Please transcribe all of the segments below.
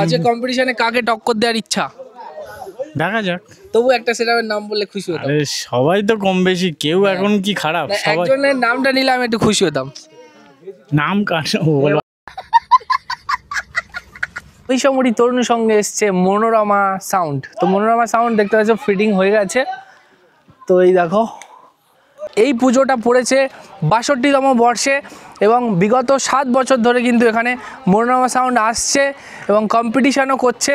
আজকে কম্পিটিশনে কাকে টক্কর দেওয়ার ইচ্ছা? দেখা যাক। তবু একটা সেটআপের নাম বললে খুশি হতাম। আরে সবাই তো কম বেশি, কেউ এখন কি খারাপ, সবাই একজনের নামটা নিলে আমি একটু খুশি হতাম। নাম কার বলো। ওই সময় তরুণের সঙ্গে এসছে মনোরমা সাউন্ড। তো মনোরমা সাউন্ড দেখতে পাচ্ছ ফিটিং হয়ে গেছে। তো এই দেখো, এই পুজোটা পড়েছে ৬২তম বর্ষে এবং বিগত ৭ বছর ধরে কিন্তু এখানে মনোরমা সাউন্ড আসছে এবং কম্পিটিশানও করছে।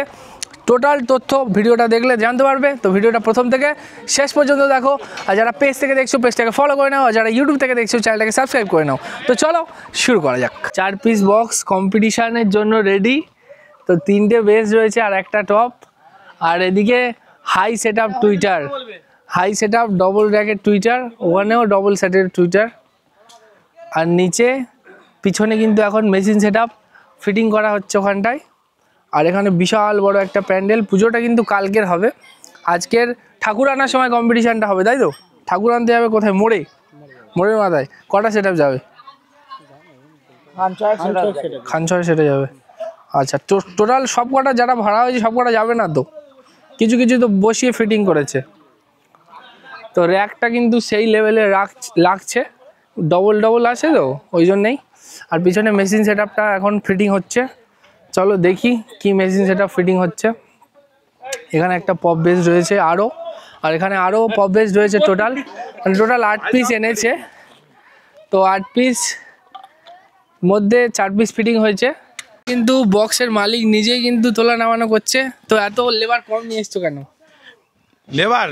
টোটাল তথ্য ভিডিওটা দেখলে জানতে পারবে। তো ভিডিওটা প্রথম থেকে শেষ পর্যন্ত দেখো। আর যারা পেজ থেকে দেখছো পেজটাকে ফলো করে নাও, আর যারা ইউটিউব থেকে দেখছো চ্যানেলটাকে সাবস্ক্রাইব করে নাও। তো চলো শুরু করা যাক। 4 পিস বক্স কম্পিটিশানের জন্য রেডি। তো 3টে বেস রয়েছে আর একটা টপ। আর এদিকে high set up tweeter, high set up double র্যাকের টুইটার, ওখানেও ডবল সেটের টুইটার। আর নিচে পিছনে কিন্তু এখন মেশিন সেট আপ ফিটিং করা হচ্ছে ওখানটায়। আর এখানে বিশাল বড় একটা প্যান্ডেল। পুজোটা কিন্তু কালকের হবে, আজকের ঠাকুর আনার সময় কম্পিটিশানটা হবে, তাই তো? ঠাকুর আনতে যাবে কোথায়? মোড়ের মাথায়। কটা সেট আপ যাবে? খানছয় সেটে যাবে। আচ্ছা, টোটাল সব কটা যারা ভাড়া হয়েছে সব কটা যাবে না তো, কিছু কিছু তো বসিয়ে ফিটিং করেছে। তো র্যাকটা কিন্তু সেই লেভেলে লাগছে, ডবল আছে তো ওই জন্যেই। আর পিছনে মেশিন সেট আপটা এখন ফিটিং হচ্ছে। চলো দেখি কি মেশিন সেট আপ ফিটিং হচ্ছে। এখানে একটা পপ বেস রয়েছে আরও, আর এখানে আরও পপ বেস রয়েছে। টোটাল 8 পিস এনেছে। তো 8 পিস মধ্যে 4 পিস ফিটিং হয়েছে। কিন্তু বক্সের মালিক নিজেই কিন্তু তোলা নামানো করছে। তো এত লেবার কম নিয়ে এসছো কেন?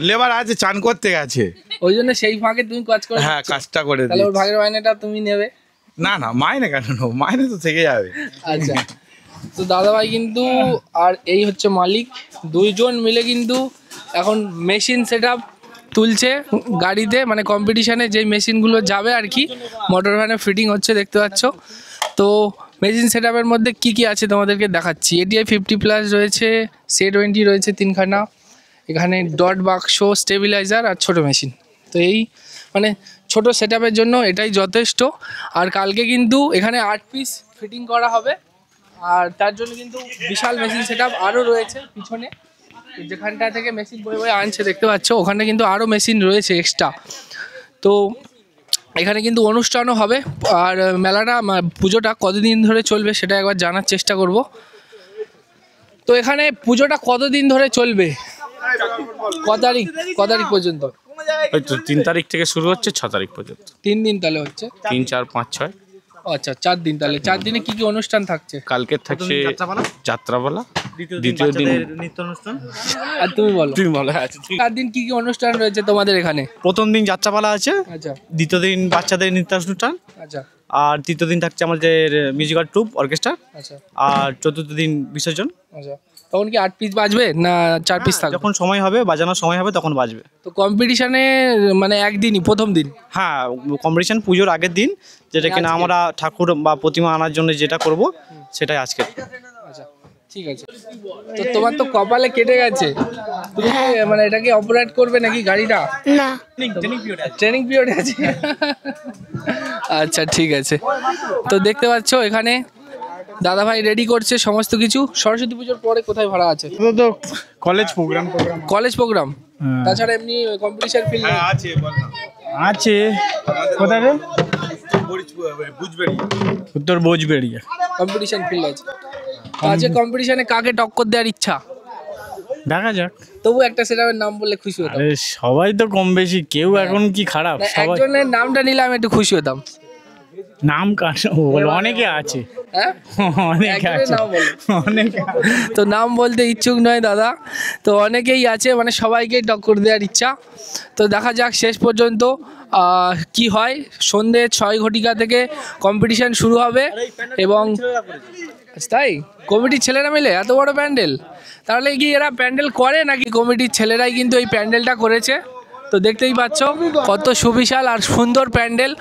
লেবার আছে, চান করতে গেছে, ওই জন্য সেই ফাঁকে তুমি কাজ করে। হ্যাঁ, কাজটা করে তাহলে ওর ভাগের মাইনেটা তুমি নেবে? না মাইনে কেন নেবো, মাইনে তো থেকে যাবে। আচ্ছা, তো দাদাভাই কিন্তু আর এই হচ্ছে মালিক, দুইজন মিলে কিন্তু এখন মেশিন সেট আপ তুলছে গাড়িতে, মানে কম্পিটিশানে যেই মেশিনগুলো যাবে আর কি, মোটর ভ্যানে ফিটিং হচ্ছে দেখতে পাচ্ছ। তো মেশিন সেট আপের মধ্যে কী কী আছে তোমাদেরকে দেখাচ্ছি। ATI 50+ রয়েছে, C20 রয়েছে 3খানা, এখানে ডট বাক্স, স্টেবিলাইজার আর ছোটো মেশিন। তো এই মানে ছোটো সেট আপের জন্য এটাই যথেষ্ট। আর কালকে কিন্তু এখানে 8 পিস ফিটিং করা হবে। আর তার জন্য কিন্তু বিশাল মেশিন সেট আপ আরও রয়েছে পিছনে, যেখানটা থেকে মেশিন বয়ে আনছে দেখতে পাচ্ছ, ওখানে কিন্তু আরও মেশিন রয়েছে এক্সট্রা। তো এখানে কিন্তু অনুষ্ঠানও হবে। আর মেলাটা পুজোটা কতদিন ধরে চলবে সেটা একবার জানার চেষ্টা করব। তো এখানে পুজোটা কতদিন ধরে চলবে? ক তারিখ পর্যন্ত? ওই তো 3 তারিখ থেকে শুরু হচ্ছে 6 তারিখ পর্যন্ত। 3 দিন তাহলে হচ্ছে? 3, 4, 5, 6। আচ্ছা, 4 দিন। তাহলে 4 দিনে কি কি অনুষ্ঠান থাকছে? কালকে থাকছে যাত্রাপালা, দ্বিতীয় দিন নৃত্য অনুষ্ঠান। আর তুমি বলো। হ্যাঁ। 4 দিন কি কি অনুষ্ঠান রয়েছে তোমাদের এখানে? প্রথম দিন যাত্রাপালা আছে, আচ্ছা দ্বিতীয় দিন বাচ্চাদের নৃত্য অনুষ্ঠান, আচ্ছা আর তৃতীয় দিন থাকছে আমাদের মিউজিক্যাল ট্রুপ অর্কেস্ট্রা, আচ্ছা আর চতুর্থ দিন বিসর্জন। আচ্ছা। তখন কি 8 পিস বাজবে না 4 পিস থাকবে? যখন সময় হবে, বাজানোর সময় হবে তখন বাজবে। তো কম্পিটিশানে মানে একদিনই, প্রথম দিন? হ্যাঁ, কম্পিটিশন পুজোর আগের দিন, যেটা কিনা আমরা ঠাকুর বা প্রতিমা আনার জন্য যেটা করব সেটাই আজকে। আচ্ছা ঠিক আছে। তো তোমার তো কপালে কেটে গেছে, তুমি কি মানে এটাকে অপারেট করবে নাকি গাড়িটা? না, ট্রেনিং পিরিয়ড আছে। আচ্ছা ঠিক আছে। তো দেখতে পাচ্ছ এখানে দাদাভাই রেডি করছে সমস্ত কিছু। সরস্বতী পুজোর পরে কোথায় ভাড়া আছে? তো কলেজ প্রোগ্রাম কলেজ প্রোগ্রাম, তাছাড়া এমনি কম্পিটিশন ফিল্ড আছে, বল না। আছে। কোথায় রে? বুঝবেড়ি, উত্তর বোঝবেড়িয়া কম্পিটিশন ফিল্ড আছে। আজকে কম্পিটিশনে কাকে টক্কর দেওয়ার ইচ্ছা? দেখা যাক। তবু একটা সেটআপের নাম বললে খুশি হতাম। আরে সবাই তো কম বেশি, কেউ এখন কি খারাপ, সবাই একজনের নামটা নিলে আমি একটু খুশি হতাম। নাম কার বলো। অনেকে আছে, হ্যাঁ অনেকে একজনের আছে, নাম বলো। অনেকে। তো নাম বলতে ইচ্ছুক নয় দাদা, তো অনেকেই আছে, মানে সবাইকেই টক্কর দেওয়ার ইচ্ছা। তো দেখা যাক শেষ পর্যন্ত কি হয়। সন্ধ্যে 6 ঘটিকা থেকে কম্পিটিশান শুরু হবে এবং তাই কমিটির ছেলেরা মিলে এত বড় প্যান্ডেল, তাহলে কি এরা প্যান্ডেল করে নাকি কমিটির ছেলেরাই কিন্তু এই প্যান্ডেলটা করেছে? তো দেখতেই পাচ্ছ কত সুবিশাল আর সুন্দর প্যান্ডেল।